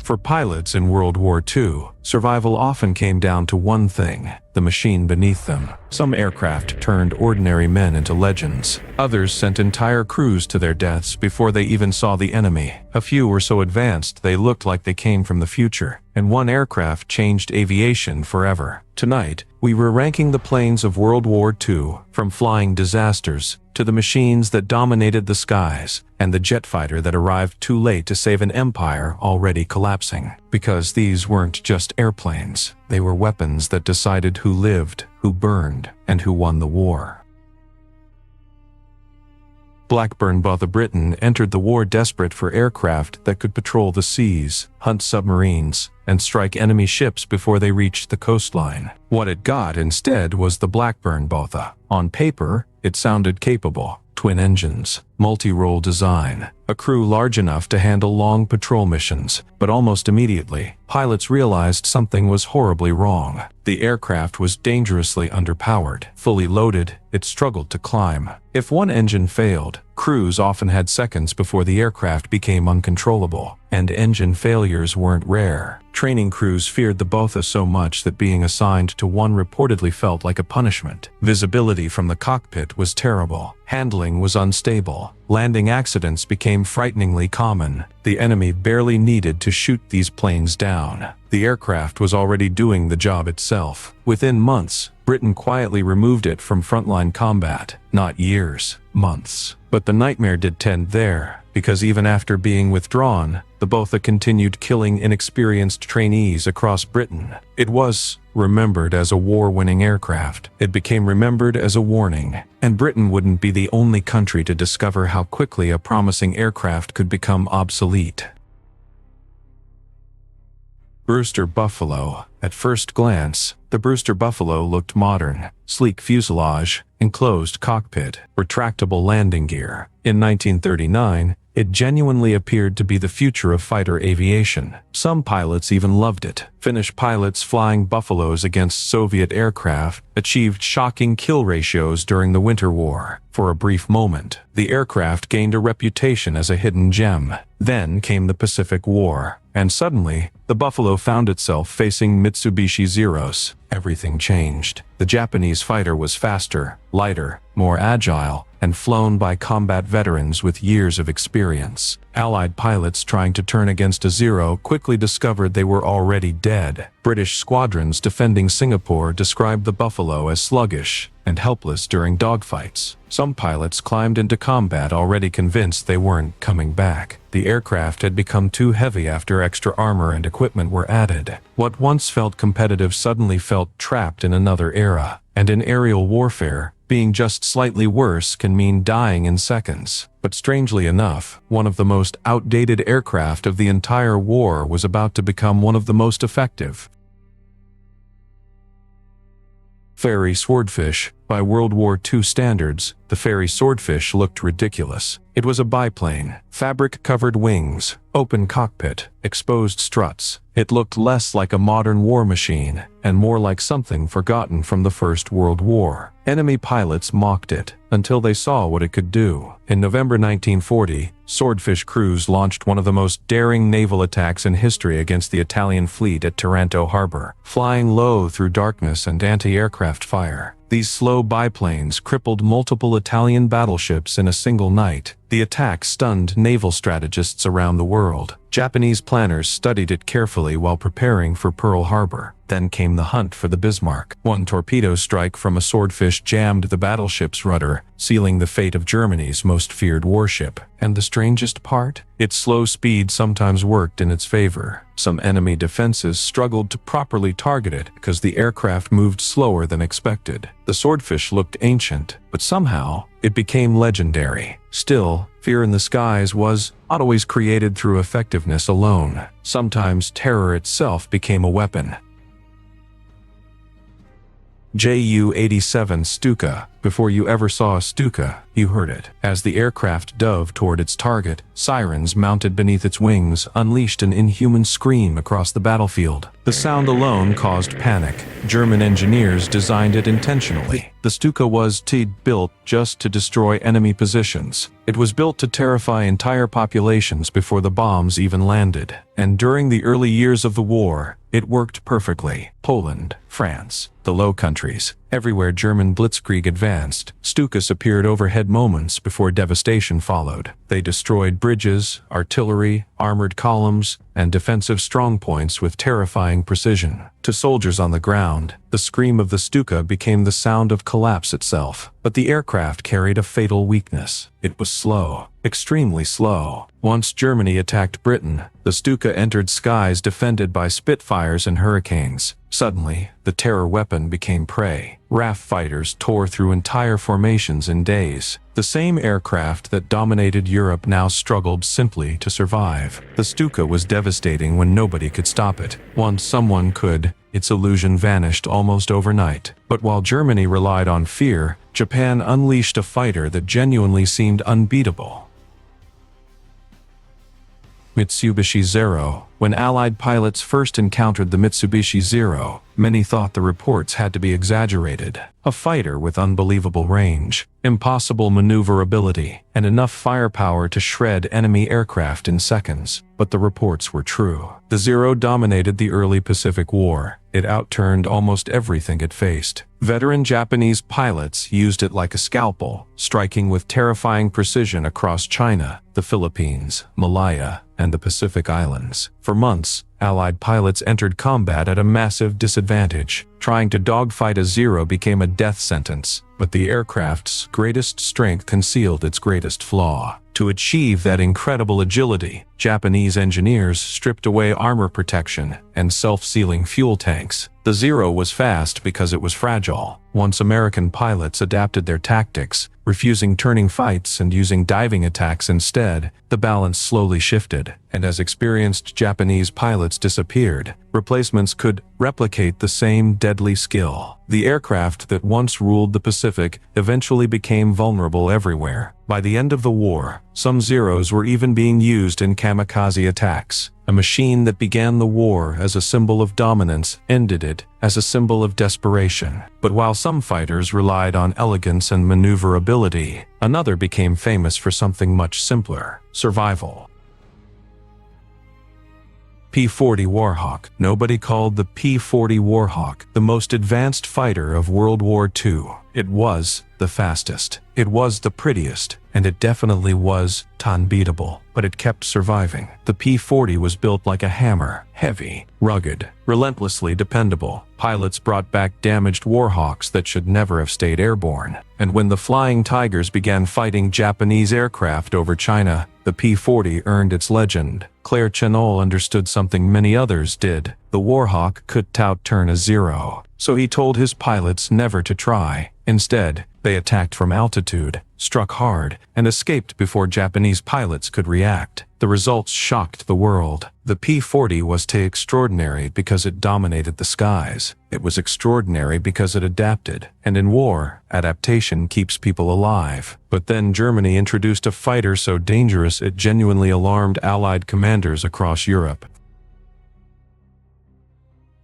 For pilots in World War II, survival often came down to one thing: the machine beneath them. Some aircraft turned ordinary men into legends. Others sent entire crews to their deaths before they even saw the enemy. A few were so advanced they looked like they came from the future, and one aircraft changed aviation forever. Tonight, we were ranking the planes of World War II, from flying disasters to the machines that dominated the skies, and the jet fighter that arrived too late to save an empire already collapsing. Because these weren't just airplanes, they were weapons that decided who lived, who burned, and who won the war. Blackburn Botha, Britain entered the war desperate for aircraft that could patrol the seas, hunt submarines, and strike enemy ships before they reached the coastline. What it got instead was the Blackburn Botha. On paper, it sounded capable. Twin engines, multi-role design, a crew large enough to handle long patrol missions. But almost immediately, pilots realized something was horribly wrong. The aircraft was dangerously underpowered. Fully loaded, it struggled to climb. If one engine failed, crews often had seconds before the aircraft became uncontrollable. And engine failures weren't rare. Training crews feared the Botha so much that being assigned to one reportedly felt like a punishment. Visibility from the cockpit was terrible. Handling was unstable. Landing accidents became frighteningly common. The enemy barely needed to shoot these planes down. The aircraft was already doing the job itself. Within months, Britain quietly removed it from frontline combat. Not years, months. But the nightmare did end there, because even after being withdrawn, the Botha continued killing inexperienced trainees across Britain. It was remembered as a war-winning aircraft. It became remembered as a warning, and Britain wouldn't be the only country to discover how quickly a promising aircraft could become obsolete. Brewster Buffalo. At first glance, the Brewster Buffalo looked modern. Sleek fuselage, enclosed cockpit, retractable landing gear. In 1939, it genuinely appeared to be the future of fighter aviation. Some pilots even loved it. Finnish pilots flying Buffaloes against Soviet aircraft achieved shocking kill ratios during the Winter War. For a brief moment, the aircraft gained a reputation as a hidden gem. Then came the Pacific War, and suddenly, the Buffalo found itself facing Mitsubishi Zeros. Everything changed. The Japanese fighter was faster, lighter, more agile, and flown by combat veterans with years of experience. Allied pilots trying to turn against a Zero quickly discovered they were already dead. British squadrons defending Singapore described the Buffalo as sluggish and helpless during dogfights. Some pilots climbed into combat already convinced they weren't coming back. The aircraft had become too heavy after extra armor and equipment were added. What once felt competitive suddenly felt trapped in another era. And in aerial warfare, being just slightly worse can mean dying in seconds. But strangely enough, one of the most outdated aircraft of the entire war was about to become one of the most effective. Fairey Swordfish. By World War II standards, the Fairey Swordfish looked ridiculous. It was a biplane, fabric-covered wings, open cockpit, exposed struts. It looked less like a modern war machine, and more like something forgotten from the First World War. Enemy pilots mocked it, until they saw what it could do. In November 1940, Swordfish crews launched one of the most daring naval attacks in history against the Italian fleet at Taranto Harbor, flying low through darkness and anti-aircraft fire. These slow biplanes crippled multiple Italian battleships in a single night. The attack stunned naval strategists around the world. Japanese planners studied it carefully while preparing for Pearl Harbor. Then came the hunt for the Bismarck. One torpedo strike from a Swordfish jammed the battleship's rudder, sealing the fate of Germany's most feared warship. And the strangest part? Its slow speed sometimes worked in its favor. Some enemy defenses struggled to properly target it because the aircraft moved slower than expected. The Swordfish looked ancient, but somehow, it became legendary. Still, fear in the skies was not always created through effectiveness alone. Sometimes terror itself became a weapon. Ju-87 Stuka. Before you ever saw a Stuka, you heard it. As the aircraft dove toward its target, sirens mounted beneath its wings unleashed an inhuman scream across the battlefield. The sound alone caused panic. German engineers designed it intentionally. The Stuka was built just to destroy enemy positions. It was built to terrify entire populations before the bombs even landed. And during the early years of the war, it worked perfectly. Poland, France, the Low Countries, everywhere German blitzkrieg advanced, Stukas appeared overhead moments before devastation followed. They destroyed bridges, artillery, armored columns, and defensive strongpoints with terrifying precision. To soldiers on the ground, the scream of the Stuka became the sound of collapse itself. But the aircraft carried a fatal weakness. It was slow, extremely slow. Once Germany attacked Britain, the Stuka entered skies defended by Spitfires and Hurricanes. Suddenly, the terror weapon became prey. RAF fighters tore through entire formations in days. The same aircraft that dominated Europe now struggled simply to survive. The Stuka was devastating when nobody could stop it. Once someone could, its illusion vanished almost overnight. But while Germany relied on fear, Japan unleashed a fighter that genuinely seemed unbeatable. Mitsubishi Zero. When Allied pilots first encountered the Mitsubishi Zero, many thought the reports had to be exaggerated. A fighter with unbelievable range, impossible maneuverability, and enough firepower to shred enemy aircraft in seconds. But the reports were true. The Zero dominated the early Pacific War. It outturned almost everything it faced. Veteran Japanese pilots used it like a scalpel, striking with terrifying precision across China, the Philippines, Malaya, and the Pacific Islands. For months, Allied pilots entered combat at a massive disadvantage. Trying to dogfight a Zero became a death sentence, but the aircraft's greatest strength concealed its greatest flaw. To achieve that incredible agility, Japanese engineers stripped away armor protection and self-sealing fuel tanks. The Zero was fast because it was fragile. Once American pilots adapted their tactics, refusing turning fights and using diving attacks instead, the balance slowly shifted, and as experienced Japanese pilots disappeared, replacements could replicate the same deadly skill. The aircraft that once ruled the Pacific eventually became vulnerable everywhere. By the end of the war, some Zeros were even being used in kamikaze attacks. A machine that began the war as a symbol of dominance ended it as a symbol of desperation. But while some fighters relied on elegance and maneuverability, another became famous for something much simpler: survival. P-40 Warhawk. Nobody called the P-40 Warhawk the most advanced fighter of World War II. It was the fastest. It was the prettiest. And it definitely was unbeatable. But it kept surviving. The P-40 was built like a hammer. Heavy, rugged, relentlessly dependable. Pilots brought back damaged Warhawks that should never have stayed airborne. And when the Flying Tigers began fighting Japanese aircraft over China, the P-40 earned its legend. Claire Chennault understood something many others did. The Warhawk could outturn a Zero. So he told his pilots never to try. Instead, they attacked from altitude, struck hard, and escaped before Japanese pilots could react. The results shocked the world. The P-40 was extraordinary because it dominated the skies. It was extraordinary because it adapted. And in war, adaptation keeps people alive. But then Germany introduced a fighter so dangerous it genuinely alarmed Allied commanders across Europe.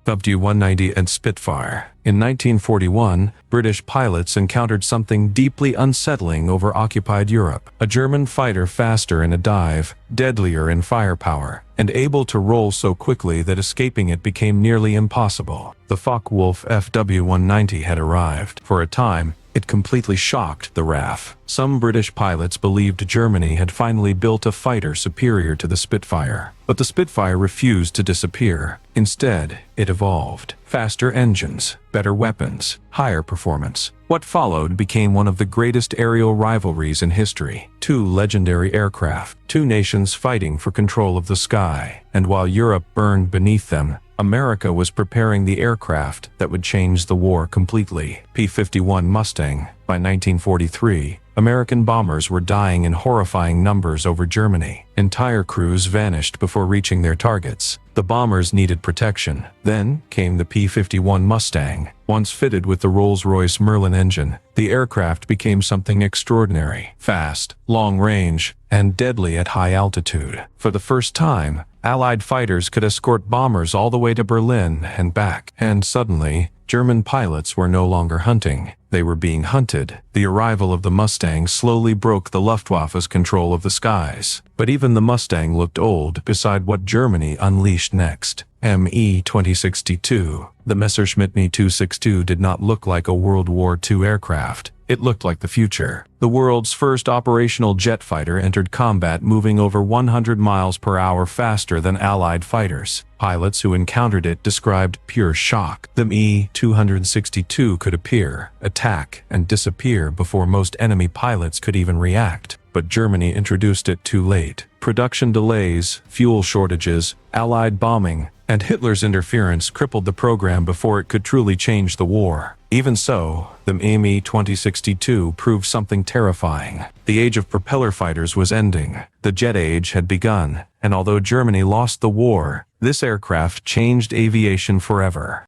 WW190 and Spitfire. In 1941, British pilots encountered something deeply unsettling over occupied Europe. A German fighter faster in a dive, deadlier in firepower, and able to roll so quickly that escaping it became nearly impossible. The Focke-Wulf WW190 had arrived. For a time, it completely shocked the RAF. Some British pilots believed Germany had finally built a fighter superior to the Spitfire. But the Spitfire refused to disappear. Instead, it evolved. Faster engines, better weapons, higher performance. What followed became one of the greatest aerial rivalries in history. Two legendary aircraft, two nations fighting for control of the sky. And while Europe burned beneath them, America was preparing the aircraft that would change the war completely. P-51 Mustang. By 1943, American bombers were dying in horrifying numbers over Germany. Entire crews vanished before reaching their targets. The bombers needed protection. Then came the P-51 Mustang. Once fitted with the Rolls-Royce Merlin engine, the aircraft became something extraordinary. Fast, long-range, and deadly at high altitude. For the first time, Allied fighters could escort bombers all the way to Berlin and back. And suddenly, German pilots were no longer hunting. They were being hunted. The arrival of the Mustang slowly broke the Luftwaffe's control of the skies. But even the Mustang looked old beside what Germany unleashed next. Me 2062. The Messerschmitt Me 262 did not look like a World War II aircraft. It looked like the future. The world's first operational jet fighter entered combat moving over 100 miles per hour faster than Allied fighters. Pilots who encountered it described pure shock. The Me 262 could appear, attack, and disappear before most enemy pilots could even react. But Germany introduced it too late. Production delays, fuel shortages, Allied bombing, and Hitler's interference crippled the program before it could truly change the war. Even so, the Me 2062 proved something terrifying. The age of propeller fighters was ending. The jet age had begun, and although Germany lost the war, this aircraft changed aviation forever.